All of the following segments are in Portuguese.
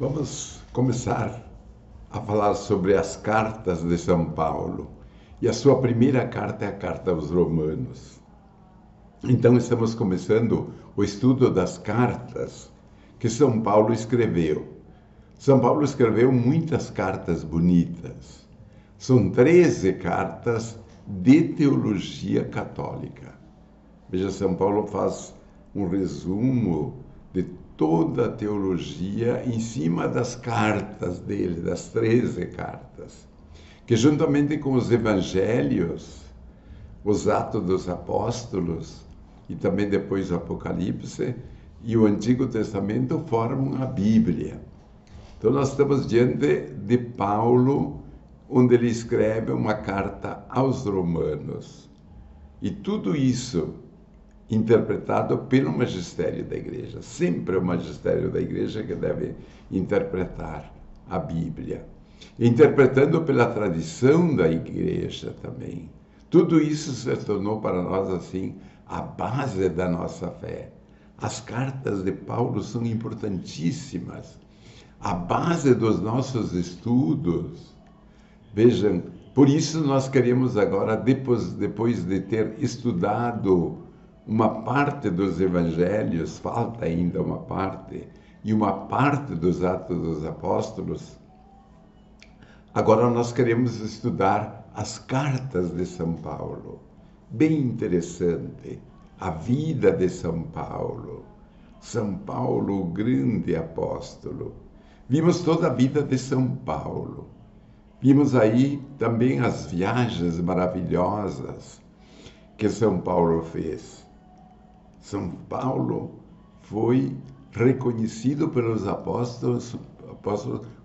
Vamos começar a falar sobre as cartas de São Paulo. E a sua primeira carta é a carta aos Romanos. Então, estamos começando o estudo das cartas que São Paulo escreveu. São Paulo escreveu muitas cartas bonitas. São 13 cartas de teologia católica. Veja, São Paulo faz um resumo de toda a teologia em cima das cartas dele, das 13 cartas, que juntamente com os evangelhos, os Atos dos Apóstolos e também depois o Apocalipse e o Antigo Testamento formam a Bíblia. Então nós estamos diante de Paulo, onde ele escreve uma carta aos Romanos. E tudo isso interpretado pelo magistério da igreja. Sempre o magistério da igreja que deve interpretar a Bíblia. Interpretando pela tradição da igreja também. Tudo isso se tornou para nós, assim, a base da nossa fé. As cartas de Paulo são importantíssimas. A base dos nossos estudos. Vejam, por isso nós queremos agora, depois de ter estudado uma parte dos evangelhos, falta ainda uma parte, e uma parte dos Atos dos Apóstolos, agora nós queremos estudar as cartas de São Paulo. Bem interessante, a vida de São Paulo. São Paulo, o grande apóstolo. Vimos toda a vida de São Paulo. Vimos aí também as viagens maravilhosas que São Paulo fez. São Paulo foi reconhecido pelos apóstolos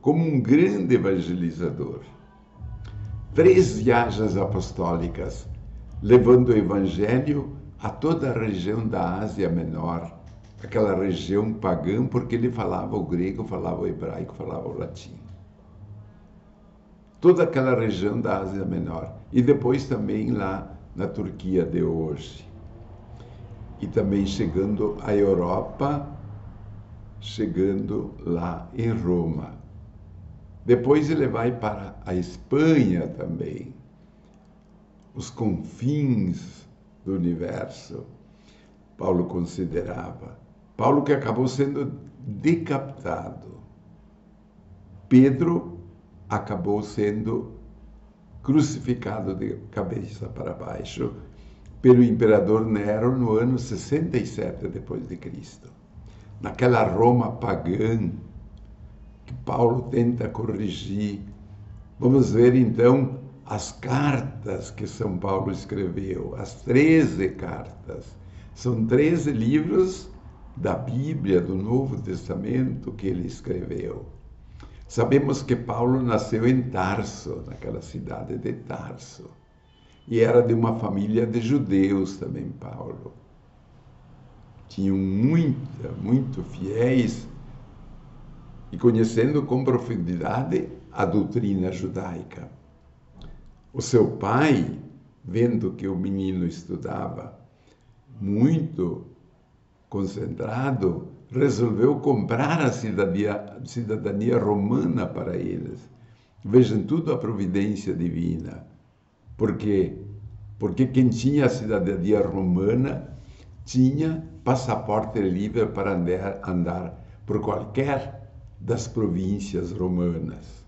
como um grande evangelizador. 3 viagens apostólicas, levando o evangelho a toda a região da Ásia Menor, aquela região pagã, porque ele falava o grego, falava o hebraico, falava o latim. Toda aquela região da Ásia Menor. E depois também lá na Turquia de hoje. E também chegando à Europa, chegando lá em Roma. Depois ele vai para a Espanha também, os confins do universo, Paulo considerava. Paulo que acabou sendo decapitado. Pedro acabou sendo crucificado de cabeça para baixo pelo imperador Nero no ano 67 depois de Cristo. Naquela Roma pagã que Paulo tenta corrigir. Vamos ver então as cartas que São Paulo escreveu, as 13 cartas. São 13 livros da Bíblia, do Novo Testamento que ele escreveu. Sabemos que Paulo nasceu em Tarso, naquela cidade de Tarso. E era de uma família de judeus também, Paulo. Tinham muito fiéis e conhecendo com profundidade a doutrina judaica. O seu pai, vendo que o menino estudava muito concentrado, resolveu comprar a cidadania romana para eles. Vejam tudo a providência divina. Porque quem tinha a cidadania romana tinha passaporte livre para andar por qualquer das províncias romanas.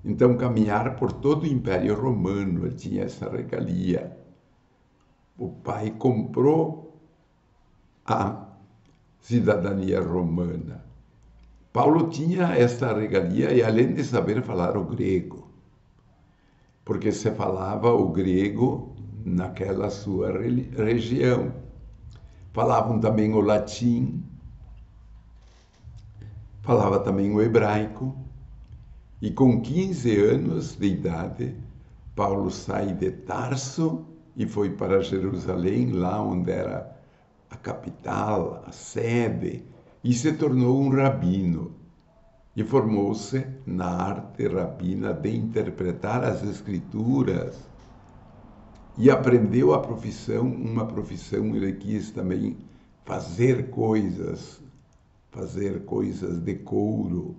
Então, caminhar por todo o Império Romano, ele tinha essa regalia. O pai comprou a cidadania romana. Paulo tinha essa regalia e, além de saber falar o grego, porque se falava o grego naquela sua região. Falavam também o latim, falava também o hebraico, e com 15 anos de idade, Paulo sai de Tarso e foi para Jerusalém, lá onde era a capital, a sede, e se tornou um rabino. E formou-se na arte rabina de interpretar as escrituras. E aprendeu a profissão, uma profissão, ele quis também fazer coisas de couro,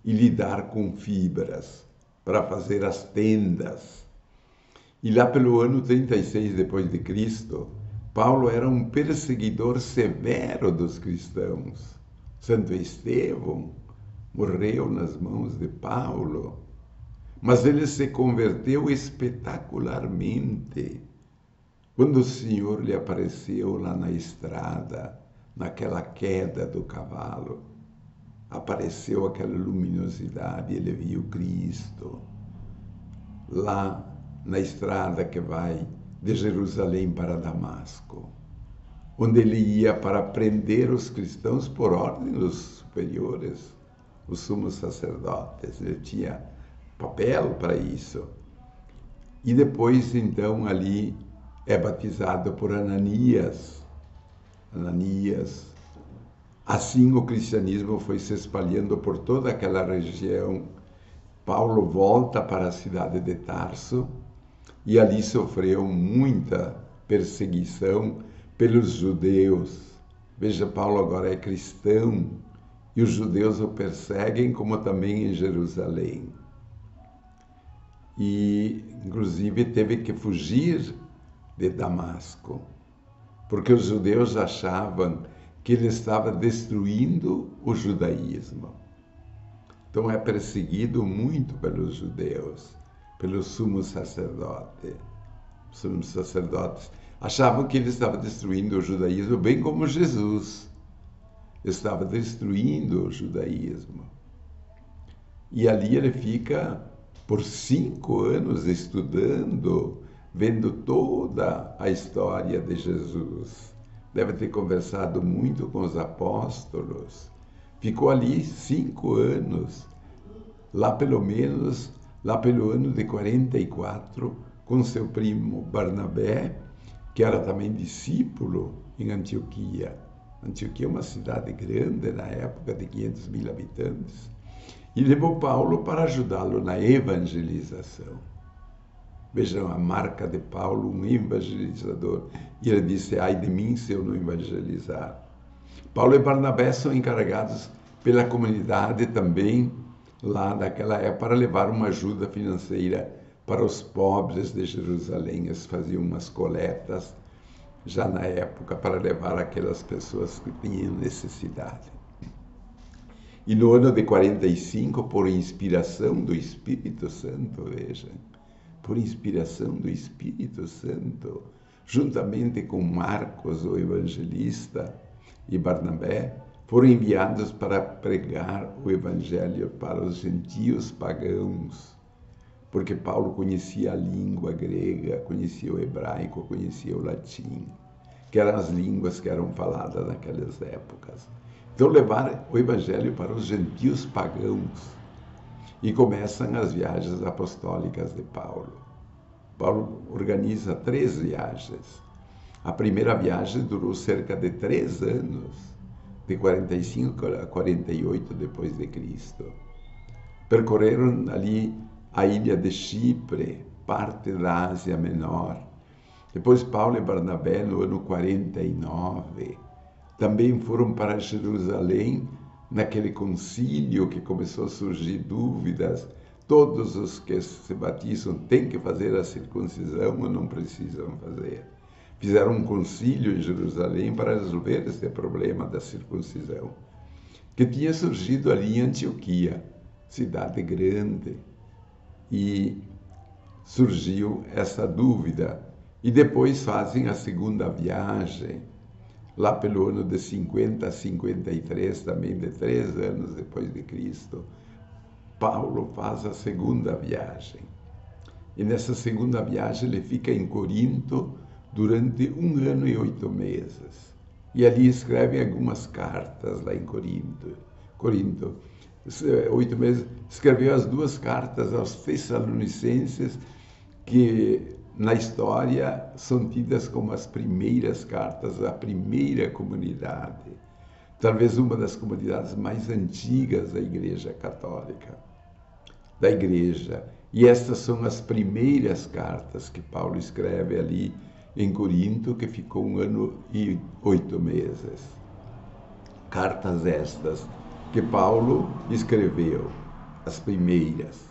e lidar com fibras para fazer as tendas. E lá pelo ano 36 depois de Cristo, Paulo era um perseguidor severo dos cristãos. Santo Estevão morreu nas mãos de Paulo, mas ele se converteu espetacularmente quando o Senhor lhe apareceu lá na estrada, naquela queda do cavalo. Apareceu aquela luminosidade, ele viu Cristo lá na estrada que vai de Jerusalém para Damasco, onde ele ia para prender os cristãos por ordem dos superiores, os sumos sacerdotes. Ele tinha papel para isso. E depois, então, ali é batizado por Ananias. Assim o cristianismo foi se espalhando por toda aquela região. Paulo volta para a cidade de Tarso e ali sofreu muita perseguição pelos judeus. Veja, Paulo agora é cristão e os judeus o perseguem, como também em Jerusalém. E, inclusive, teve que fugir de Damasco, porque os judeus achavam que ele estava destruindo o judaísmo. Então é perseguido muito pelos judeus, pelo sumo sacerdote. Os sumos sacerdotes achavam que ele estava destruindo o judaísmo, bem como Jesus estava destruindo o judaísmo. E ali ele fica por 5 anos estudando, vendo toda a história de Jesus. Deve ter conversado muito com os apóstolos. Ficou ali 5 anos, lá pelo ano de 44, com seu primo Barnabé, que era também discípulo em Antioquia. Antioquia é uma cidade grande na época, de 500 mil habitantes. E levou Paulo para ajudá-lo na evangelização. Vejam a marca de Paulo, um evangelizador. E ele disse, ai de mim se eu não evangelizar. Paulo e Barnabé são encarregados pela comunidade também, lá naquela época, para levar uma ajuda financeira para os pobres de Jerusalém. Eles faziam umas coletas, já na época, para levar aquelas pessoas que tinham necessidade. E no ano de 45, por inspiração do Espírito Santo, vejam, por inspiração do Espírito Santo, juntamente com Marcos, o evangelista, e Barnabé, foram enviados para pregar o evangelho para os gentios pagãos, porque Paulo conhecia a língua grega, conhecia o hebraico, conhecia o latim, que eram as línguas que eram faladas naquelas épocas. Então, levar o evangelho para os gentios pagãos. E começam as viagens apostólicas de Paulo. Paulo organiza 3 viagens. A primeira viagem durou cerca de 3 anos, de 45 a 48 depois de Cristo. Percorreram ali a ilha de Chipre, parte da Ásia Menor. Depois Paulo e Barnabé, no ano 49, também foram para Jerusalém, naquele concílio que começou a surgir dúvidas. Todos os que se batizam têm que fazer a circuncisão ou não precisam fazer. Fizeram um concílio em Jerusalém para resolver esse problema da circuncisão, que tinha surgido ali em Antioquia, cidade grande. E surgiu essa dúvida. E depois fazem a segunda viagem, lá pelo ano de 50 a 53, também de 3 anos depois de Cristo. Paulo faz a segunda viagem. E nessa segunda viagem ele fica em Corinto durante 1 ano e 8 meses. E ali escreve algumas cartas lá em Corinto. 8 meses, escreveu as 2 cartas aos Tessalonicenses, que na história são tidas como as primeiras cartas da primeira comunidade. Talvez uma das comunidades mais antigas da Igreja Católica. Da Igreja. E estas são as primeiras cartas que Paulo escreve ali em Corinto, que ficou 1 ano e 8 meses. Cartas estas que Paulo escreveu as primeiras.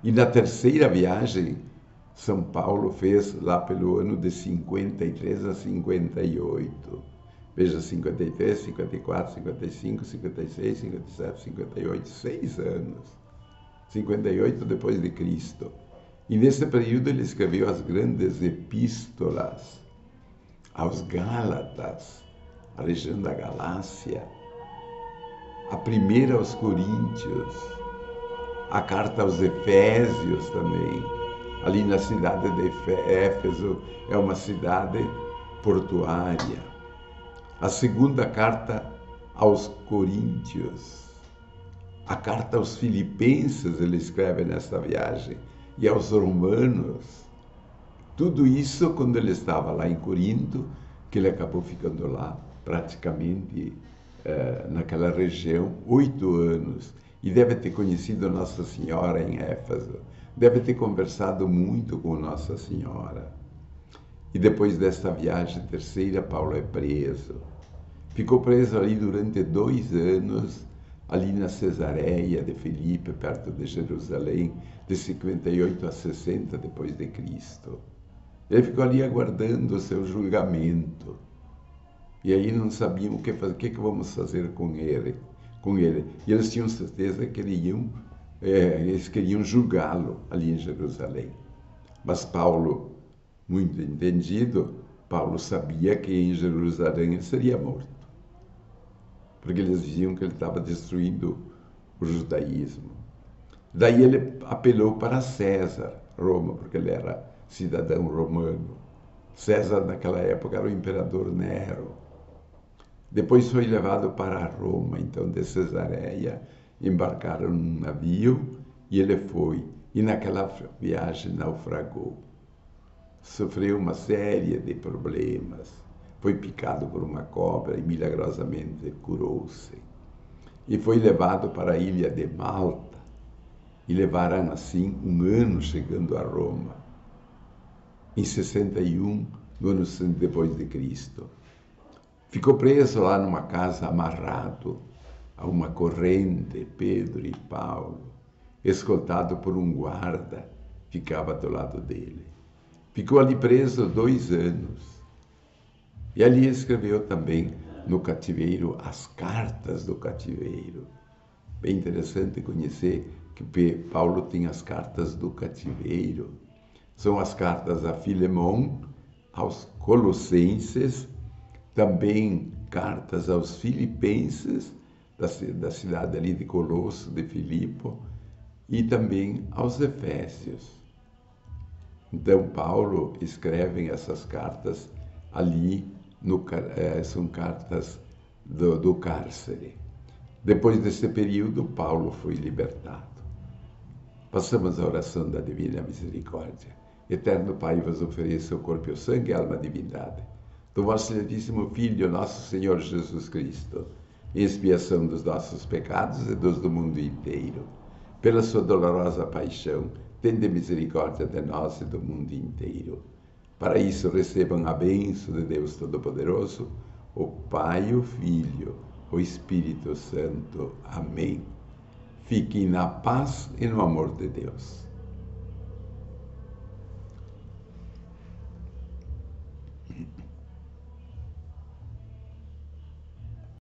E na terceira viagem, São Paulo fez lá pelo ano de 53 a 58. Veja, 53, 54, 55, 56, 57, 58, 6 anos. 58 depois de Cristo. E nesse período ele escreveu as grandes epístolas aos Gálatas, a região da Galácia, a primeira aos Coríntios, a carta aos Efésios também. Ali na cidade de Éfeso, é uma cidade portuária. A segunda carta aos Coríntios. A carta aos Filipenses ele escreve nesta viagem. E aos Romanos. Tudo isso quando ele estava lá em Corinto, que ele acabou ficando lá praticamente naquela região 8 anos. E deve ter conhecido Nossa Senhora em Éfeso. Deve ter conversado muito com Nossa Senhora. E depois desta viagem terceira, Paulo é preso. Ficou preso ali durante 2 anos, ali na Cesareia de Filipe, perto de Jerusalém, de 58 a 60 depois de Cristo. Ele ficou ali aguardando o seu julgamento. E aí não sabiam o que fazer, o que vamos fazer com ele. E eles tinham certeza que eles queriam julgá-lo ali em Jerusalém. Mas Paulo, muito entendido, Paulo sabia que em Jerusalém ele seria morto. Porque eles diziam que ele estava destruindo o judaísmo. Daí ele apelou para César, Roma, porque ele era cidadão romano. César, naquela época, era o imperador Nero. Depois foi levado para Roma, então de Cesareia, embarcaram num navio e ele foi. E naquela viagem naufragou. Sofreu uma série de problemas. Foi picado por uma cobra e milagrosamente curou-se. E foi levado para a ilha de Malta. E levaram assim 1 ano chegando a Roma. Em 61, no ano depois de Cristo. Ficou preso lá numa casa, amarrado a uma corrente, Pedro e Paulo, escoltado por um guarda, ficava do lado dele. Ficou ali preso 2 anos. E ali escreveu também no cativeiro as cartas do cativeiro. Bem interessante conhecer que Paulo tem as cartas do cativeiro. São as cartas a Filemon, aos Colossenses, também cartas aos Filipenses, da cidade ali de Colosso, de Filipo, e também aos Efésios. Então, Paulo escreve essas cartas ali, são cartas do cárcere. Depois desse período, Paulo foi libertado. Passamos a oração da Divina Misericórdia. Eterno Pai, vos ofereço o corpo e o sangue e a alma e divindade do vosso Santíssimo Filho, nosso Senhor Jesus Cristo, em expiação dos nossos pecados e dos do mundo inteiro. Pela sua dolorosa paixão, tende misericórdia de nós e do mundo inteiro. Para isso, recebam a bênção de Deus Todo-Poderoso, o Pai, o Filho, o Espírito Santo. Amém. Fiquem na paz e no amor de Deus.